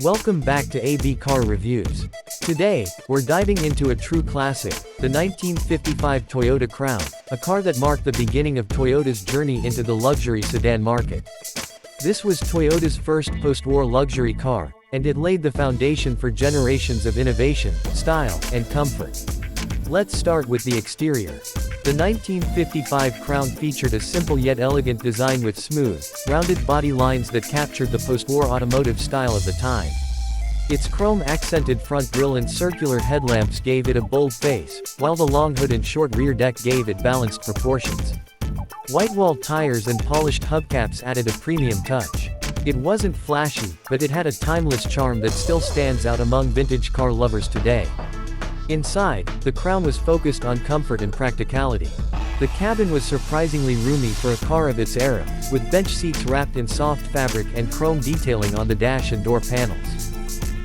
Welcome back to AB Car Reviews. Today, we're diving into a true classic, the 1955 Toyota Crown, a car that marked the beginning of Toyota's journey into the luxury sedan market. This was Toyota's first post-war luxury car, and it laid the foundation for generations of innovation, style, and comfort. Let's start with the exterior. The 1955 Crown featured a simple yet elegant design with smooth, rounded body lines that captured the post-war automotive style of the time. Its chrome-accented front grille and circular headlamps gave it a bold face, while the long hood and short rear deck gave it balanced proportions. White-wall tires and polished hubcaps added a premium touch. It wasn't flashy, but it had a timeless charm that still stands out among vintage car lovers today. Inside, the Crown was focused on comfort and practicality. The cabin was surprisingly roomy for a car of its era, with bench seats wrapped in soft fabric and chrome detailing on the dash and door panels.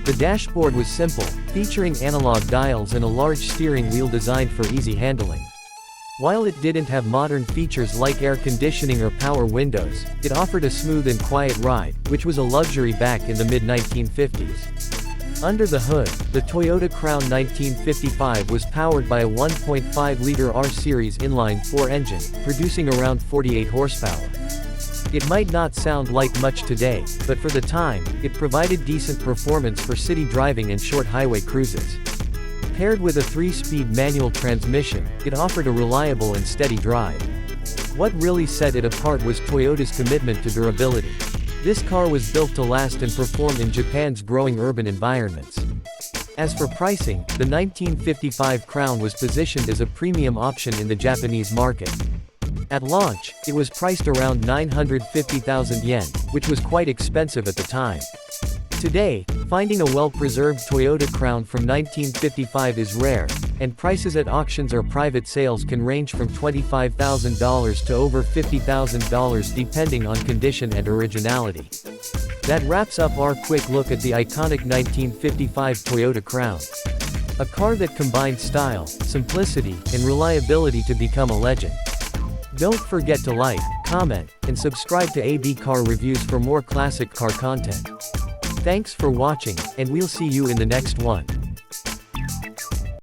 The dashboard was simple, featuring analog dials and a large steering wheel designed for easy handling. While it didn't have modern features like air conditioning or power windows, it offered a smooth and quiet ride, which was a luxury back in the mid-1950s. Under the hood, the Toyota Crown 1955 was powered by a 1.5-liter R-Series inline-4 engine, producing around 48 horsepower. It might not sound like much today, but for the time, it provided decent performance for city driving and short highway cruises. Paired with a 3-speed manual transmission, it offered a reliable and steady drive. What really set it apart was Toyota's commitment to durability. This car was built to last and perform in Japan's growing urban environments. As for pricing, the 1955 Crown was positioned as a premium option in the Japanese market. At launch, it was priced around 950,000 yen, which was quite expensive at the time. Today, finding a well-preserved Toyota Crown from 1955 is rare, and prices at auctions or private sales can range from $25,000 to over $50,000 depending on condition and originality. That wraps up our quick look at the iconic 1955 Toyota Crown. A car that combined style, simplicity, and reliability to become a legend. Don't forget to like, comment, and subscribe to AB Car Reviews for more classic car content. Thanks for watching, and we'll see you in the next one.